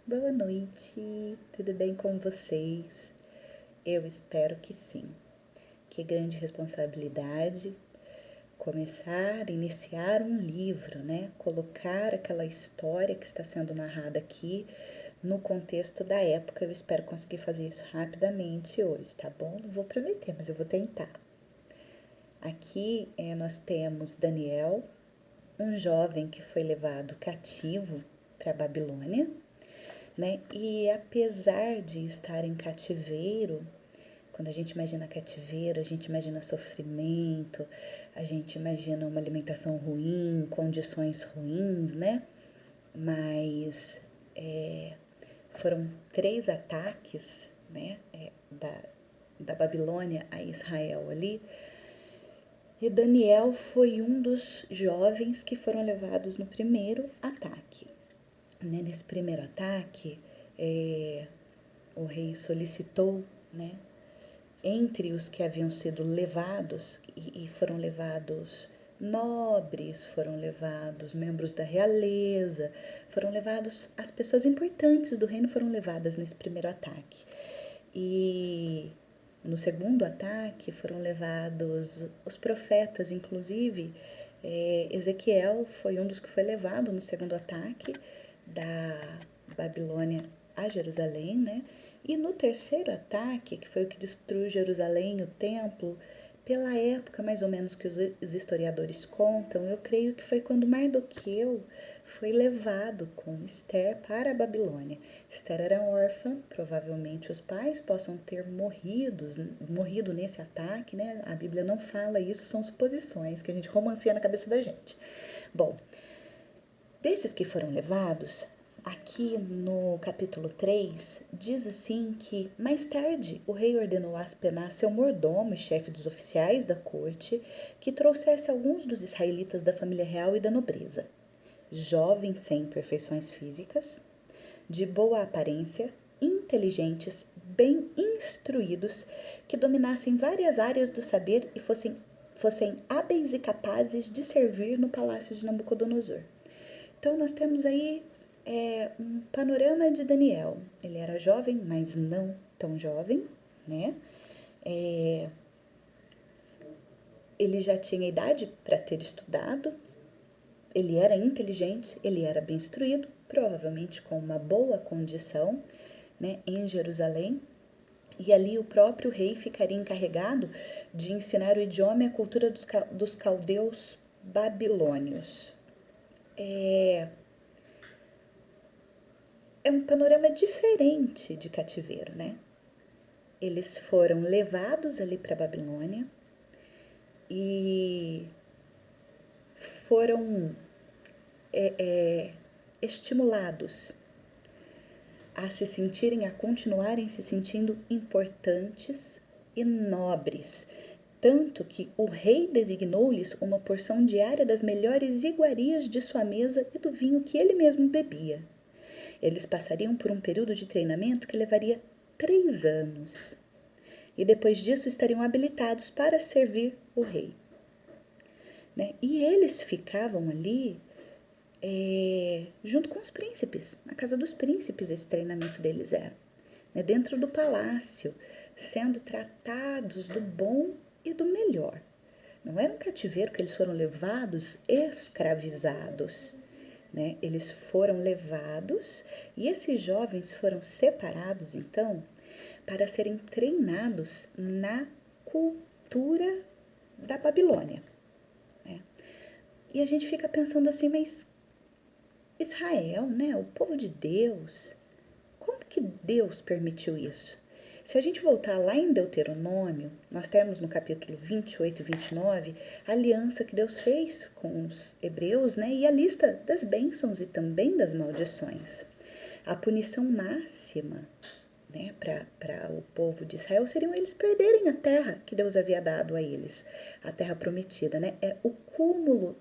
boa noite, tudo bem com vocês? Eu espero que sim. Que grande responsabilidade iniciar um livro, né? Colocar aquela história que está sendo narrada aqui no contexto da época. Eu espero conseguir fazer isso rapidamente hoje, tá bom? Não vou prometer, mas eu vou tentar. Aqui nós temos Daniel, um jovem que foi levado cativo para a Babilônia, né? E apesar de estar em cativeiro, quando a gente imagina cativeiro, a gente imagina sofrimento, a gente imagina uma alimentação ruim, condições ruins, né? Mas foram 3 ataques, né? Da Babilônia a Israel ali. E Daniel foi um dos jovens que foram levados no primeiro ataque. Nesse primeiro ataque, o rei solicitou, né, entre os que haviam sido levados, e foram levados nobres, foram levados membros da realeza, foram levados, as pessoas importantes do reino foram levadas nesse primeiro ataque. E no segundo ataque foram levados os profetas, inclusive Ezequiel foi um dos que foi levado no segundo ataque da Babilônia a Jerusalém, né? E no terceiro ataque, que foi o que destruiu Jerusalém, o templo, pela época mais ou menos que os historiadores contam, eu creio que foi quando Mardoqueu foi levado com Esther para a Babilônia. Esther era órfã, provavelmente os pais possam ter morrido nesse ataque, né? A Bíblia não fala isso, são suposições que a gente romancia na cabeça da gente. Bom, desses que foram levados, aqui no capítulo 3, diz assim que mais tarde o rei ordenou a Aspenaz, seu mordomo e chefe dos oficiais da corte, que trouxesse alguns dos israelitas da família real e da nobreza, jovens sem imperfeições físicas, de boa aparência, inteligentes, bem instruídos, que dominassem várias áreas do saber e fossem hábeis e capazes de servir no palácio de Nabucodonosor. Então, nós temos aí um panorama de Daniel. Ele era jovem, mas não tão jovem, né? Ele já tinha idade para ter estudado, ele era inteligente, ele era bem instruído, provavelmente com uma boa condição, né, em Jerusalém. E ali o próprio rei ficaria encarregado de ensinar o idioma e a cultura dos caldeus babilônios. É um panorama diferente de cativeiro, né? Eles foram levados ali para a Babilônia e foram estimulados a continuarem se sentindo importantes e nobres, tanto que o rei designou-lhes uma porção diária das melhores iguarias de sua mesa e do vinho que ele mesmo bebia. Eles passariam por um período de treinamento que levaria 3 anos. E depois disso estariam habilitados para servir o rei. Né? E eles ficavam ali junto com os príncipes. Na casa dos príncipes esse treinamento deles era. Né? Dentro do palácio, sendo tratados do bom e do melhor. Não era um cativeiro que eles foram levados escravizados. Né? Eles foram levados e esses jovens foram separados, então, para serem treinados na cultura da Babilônia. Né? E a gente fica pensando assim, mas Israel, né? O povo de Deus, como que Deus permitiu isso? Se a gente voltar lá em Deuteronômio, nós temos no capítulo 28 e 29 a aliança que Deus fez com os hebreus, né? E a lista das bênçãos e também das maldições. A punição máxima, né, para o povo de Israel seriam eles perderem a terra que Deus havia dado a eles, a terra prometida, né? É o cúmulo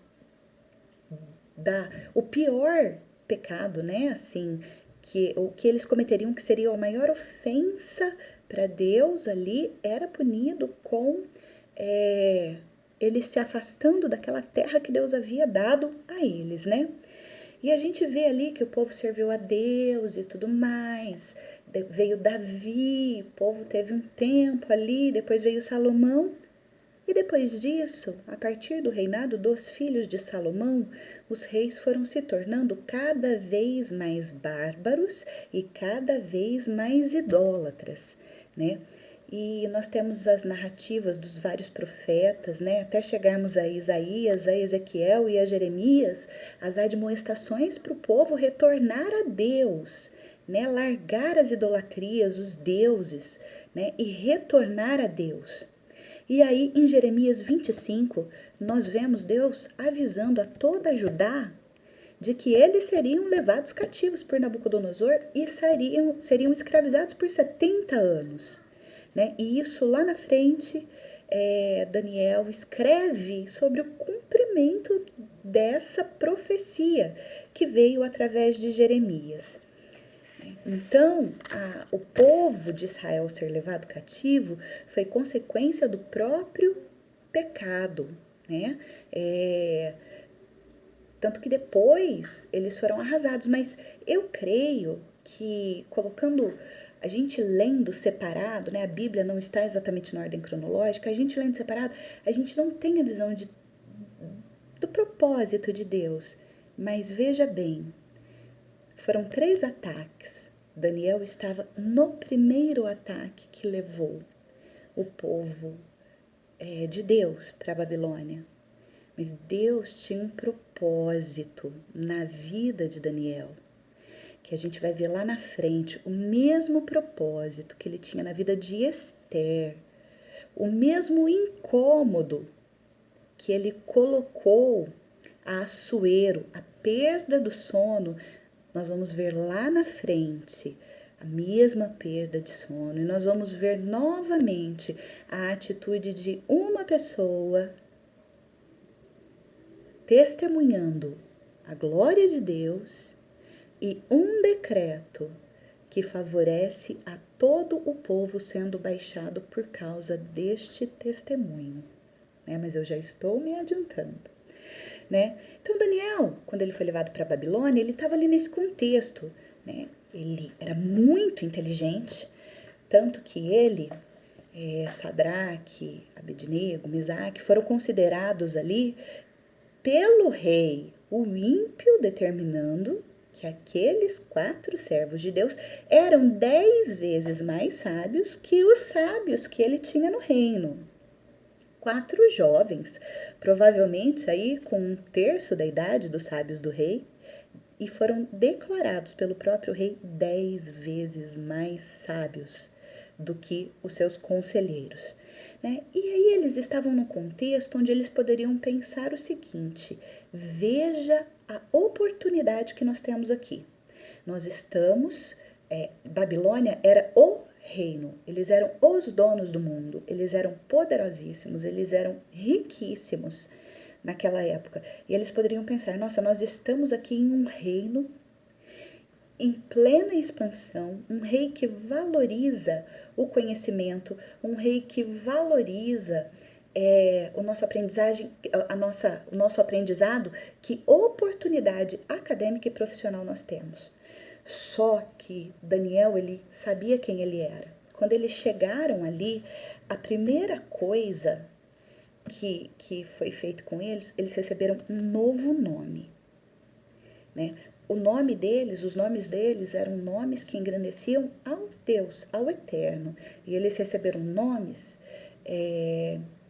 o pior pecado, né? Assim, o que eles cometeriam que seria a maior ofensa para Deus ali era punido com eles se afastando daquela terra que Deus havia dado a eles, né? E a gente vê ali que o povo serviu a Deus e tudo mais. Veio Davi, o povo teve um tempo ali, depois veio Salomão. E depois disso, a partir do reinado dos filhos de Salomão, os reis foram se tornando cada vez mais bárbaros e cada vez mais idólatras, né? E nós temos as narrativas dos vários profetas, né? Até chegarmos a Isaías, a Ezequiel e a Jeremias, as admoestações para o povo retornar a Deus, né? Largar as idolatrias, os deuses, né? E retornar a Deus. E aí, em Jeremias 25, nós vemos Deus avisando a toda Judá de que eles seriam levados cativos por Nabucodonosor e seriam escravizados por 70 anos. Né? E isso lá na frente, Daniel escreve sobre o cumprimento dessa profecia que veio através de Jeremias. Então, o povo de Israel ser levado cativo foi consequência do próprio pecado, né? Tanto que depois eles foram arrasados, mas eu creio que colocando a gente lendo separado, né? A Bíblia não está exatamente na ordem cronológica, a gente lendo separado, a gente não tem a visão do propósito de Deus. Mas veja bem, foram 3 ataques. Daniel estava no primeiro ataque que levou o povo de Deus para a Babilônia. Mas Deus tinha um propósito na vida de Daniel, que a gente vai ver lá na frente, o mesmo propósito que ele tinha na vida de Esther, o mesmo incômodo que ele colocou a Assuero, a perda do sono. Nós vamos ver lá na frente a mesma perda de sono e nós vamos ver novamente a atitude de uma pessoa testemunhando a glória de Deus e um decreto que favorece a todo o povo sendo baixado por causa deste testemunho. Mas eu já estou me adiantando. Né? Então Daniel, quando ele foi levado para a Babilônia, ele estava ali nesse contexto, né? Ele era muito inteligente, tanto que ele, Sadraque, Abednego, Mesaque, foram considerados ali pelo rei, o ímpio, determinando que aqueles 4 servos de Deus eram 10 vezes mais sábios que os sábios que ele tinha no reino. 4 jovens, provavelmente aí com 1/3 da idade dos sábios do rei, e foram declarados pelo próprio rei 10 vezes mais sábios do que os seus conselheiros. Né? E aí eles estavam num contexto onde eles poderiam pensar o seguinte: veja a oportunidade que nós temos aqui. Nós estamos, Babilônia era o reino, eles eram os donos do mundo, eles eram poderosíssimos, eles eram riquíssimos naquela época. E eles poderiam pensar: nossa, nós estamos aqui em um reino em plena expansão, um rei que valoriza o conhecimento, um rei que valoriza o nosso aprendizado, que oportunidade acadêmica e profissional nós temos. Só que Daniel, ele sabia quem ele era. Quando eles chegaram ali, a primeira coisa que foi feito com eles receberam um novo nome, né? Os nomes deles eram nomes que engrandeciam ao Deus, ao Eterno. E eles receberam nomes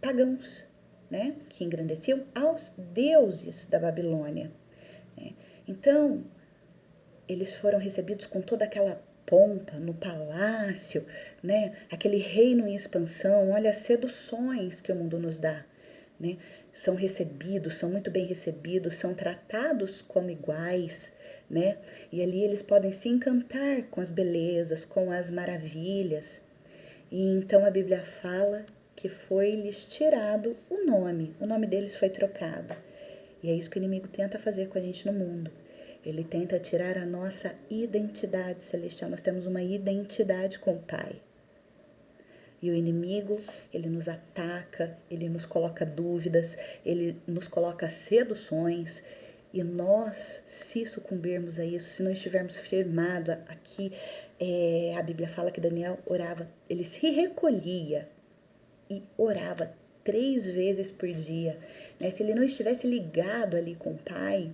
pagãos, né? Que engrandeciam aos deuses da Babilônia. Né? Então, eles foram recebidos com toda aquela pompa no palácio, né? Aquele reino em expansão. Olha as seduções que o mundo nos dá, né? São recebidos, são muito bem recebidos, são tratados como iguais, né? E ali eles podem se encantar com as belezas, com as maravilhas. E então a Bíblia fala que foi-lhes tirado o nome deles foi trocado. E é isso que o inimigo tenta fazer com a gente no mundo. Ele tenta tirar a nossa identidade celestial. Nós temos uma identidade com o Pai. E o inimigo, ele nos ataca, ele nos coloca dúvidas, ele nos coloca seduções E nós, se sucumbirmos a isso, se não estivermos firmados aqui, a Bíblia fala que Daniel orava, ele se recolhia e orava 3 vezes por dia, né? Se ele não estivesse ligado ali com o Pai,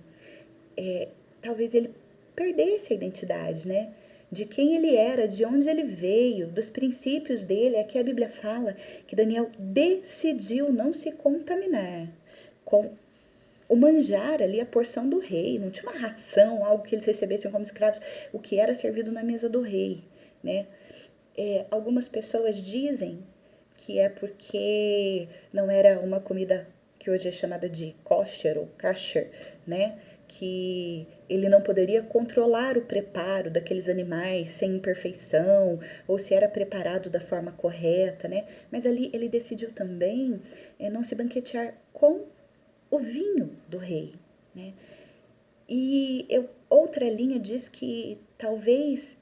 talvez ele perdesse a identidade, né? De quem ele era, de onde ele veio, dos princípios dele. Aqui a Bíblia fala que Daniel decidiu não se contaminar com o manjar ali, a porção do rei. Não tinha uma ração, algo que eles recebessem como escravos, o que era servido na mesa do rei, né? Algumas pessoas dizem que é porque não era uma comida que hoje é chamada de kosher ou kasher, né? Que ele não poderia controlar o preparo daqueles animais sem imperfeição, ou se era preparado da forma correta, né? Mas ali ele decidiu também não se banquetear com o vinho do rei, né? E outra linha diz que talvez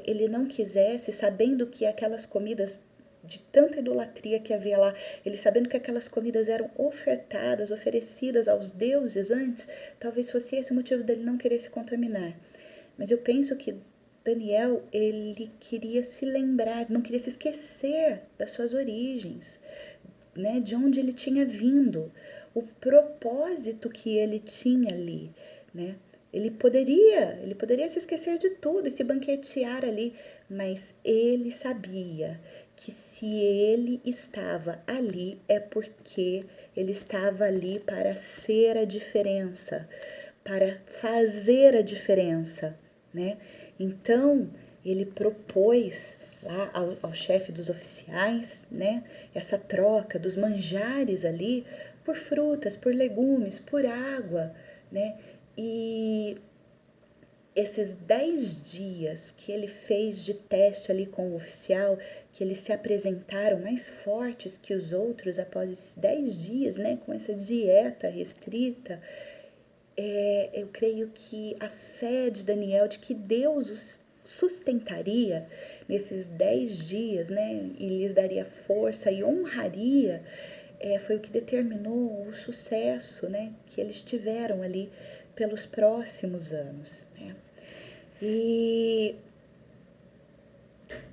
ele não quisesse, sabendo que aquelas comidas, de tanta idolatria que havia lá, ele sabendo que aquelas comidas eram ofertadas, oferecidas aos deuses antes, talvez fosse esse o motivo dele não querer se contaminar. Mas eu penso que Daniel, ele queria se lembrar, não queria se esquecer das suas origens, né, de onde ele tinha vindo, o propósito que ele tinha ali, né? Ele poderia se esquecer de tudo e se banquetear ali, mas ele sabia que se ele estava ali é porque ele estava ali para ser a diferença, para fazer a diferença, né? Então, ele propôs lá ao chefe dos oficiais, né, essa troca dos manjares ali por frutas, por legumes, por água, né? E esses 10 dias que ele fez de teste ali com o oficial, que eles se apresentaram mais fortes que os outros após esses 10 dias, né, com essa dieta restrita, eu creio que a fé de Daniel, de que Deus os sustentaria nesses 10 dias, né, e lhes daria força e honraria, foi o que determinou o sucesso, né, que eles tiveram ali pelos próximos anos, né. E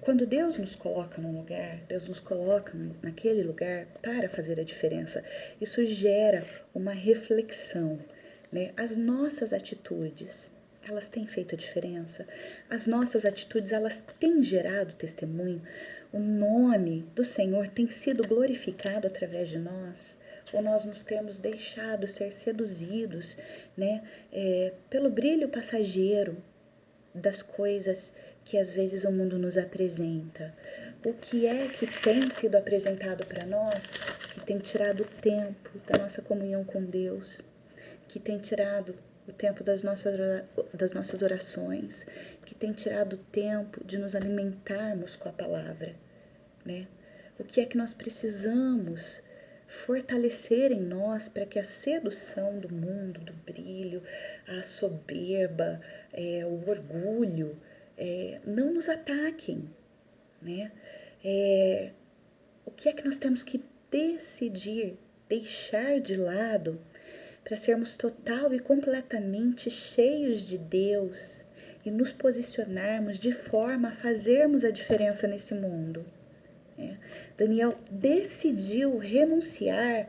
quando Deus nos coloca num lugar, Deus nos coloca naquele lugar para fazer a diferença. Isso gera uma reflexão, né? As nossas atitudes, elas têm feito a diferença. As nossas atitudes, elas têm gerado testemunho. O nome do Senhor tem sido glorificado através de nós. Ou nós nos temos deixado ser seduzidos, né? Pelo brilho passageiro das coisas que às vezes o mundo nos apresenta. O que é que tem sido apresentado para nós que tem tirado o tempo da nossa comunhão com Deus, que tem tirado o tempo das nossas orações, que tem tirado o tempo de nos alimentarmos com a palavra, né? O que é que nós precisamos fortalecer em nós para que a sedução do mundo, do brilho, a soberba, o orgulho, não nos ataquem, né? O que é que nós temos que decidir, deixar de lado para sermos total e completamente cheios de Deus e nos posicionarmos de forma a fazermos a diferença nesse mundo? Daniel decidiu renunciar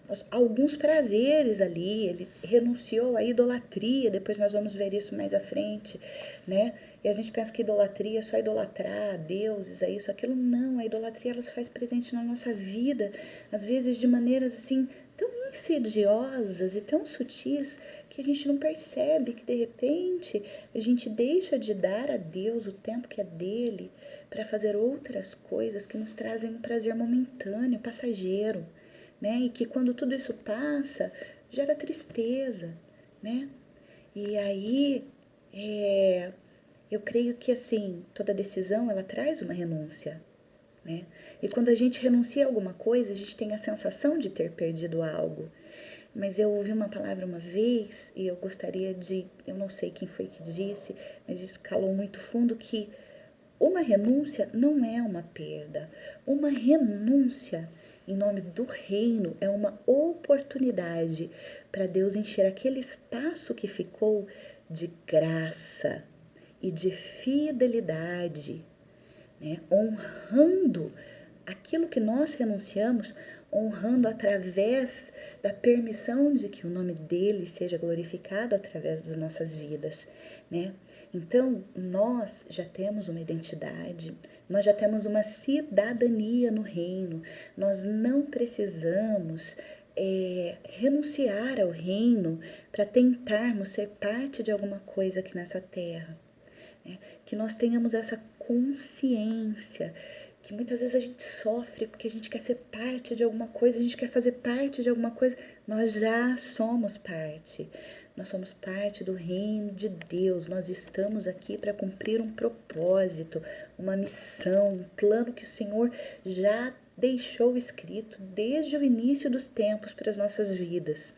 a alguns prazeres ali, ele renunciou à idolatria, depois nós vamos ver isso mais à frente, né? E a gente pensa que idolatria é só idolatrar a deuses, é isso, aquilo. Não, a idolatria ela se faz presente na nossa vida, às vezes de maneiras assim tão insidiosas e tão sutis que a gente não percebe que de repente a gente deixa de dar a Deus o tempo que é dele para fazer outras coisas que nos trazem um prazer momentâneo, passageiro, né? E que quando tudo isso passa, gera tristeza, né? E aí, eu creio que assim, toda decisão ela traz uma renúncia, né? E quando a gente renuncia a alguma coisa, a gente tem a sensação de ter perdido algo. Mas eu ouvi uma palavra uma vez e eu gostaria eu não sei quem foi que disse, mas isso calou muito fundo, que uma renúncia não é uma perda. Uma renúncia em nome do reino, é uma oportunidade para Deus encher aquele espaço que ficou de graça e de fidelidade, né? Honrando aquilo que nós renunciamos, honrando através da permissão de que o nome dele seja glorificado através das nossas vidas, né? Então, nós já temos uma identidade, nós já temos uma cidadania no reino, nós não precisamos renunciar ao reino para tentarmos ser parte de alguma coisa aqui nessa terra, né? Que nós tenhamos essa consciência que muitas vezes a gente sofre porque a gente quer ser parte de alguma coisa, a gente quer fazer parte de alguma coisa. Nós já somos parte. Nós somos parte do reino de Deus. Nós estamos aqui para cumprir um propósito, uma missão, um plano que o Senhor já deixou escrito desde o início dos tempos para as nossas vidas.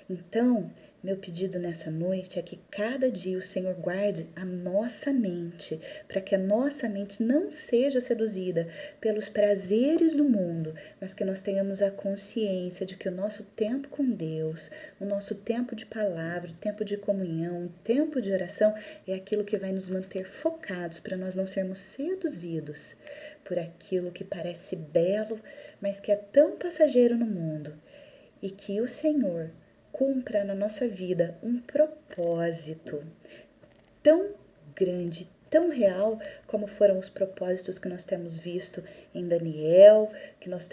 Então, meu pedido nessa noite é que cada dia o Senhor guarde a nossa mente, para que a nossa mente não seja seduzida pelos prazeres do mundo, mas que nós tenhamos a consciência de que o nosso tempo com Deus, o nosso tempo de palavra, o tempo de comunhão, o tempo de oração é aquilo que vai nos manter focados para nós não sermos seduzidos por aquilo que parece belo, mas que é tão passageiro no mundo. E que o Senhor cumpra na nossa vida um propósito tão grande, tão real, como foram os propósitos que nós temos visto em Daniel, que nós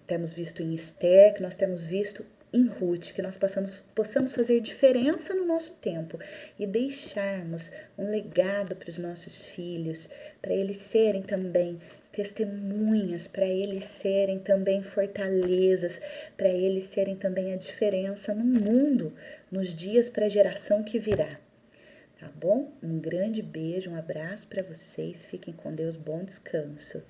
temos visto em Esther, que nós temos visto em Ruth, que nós possamos fazer diferença no nosso tempo e deixarmos um legado para os nossos filhos, para eles serem também testemunhas, para eles serem também fortalezas, para eles serem também a diferença no mundo, nos dias para a geração que virá. Tá bom? Um grande beijo, um abraço para vocês, fiquem com Deus, bom descanso.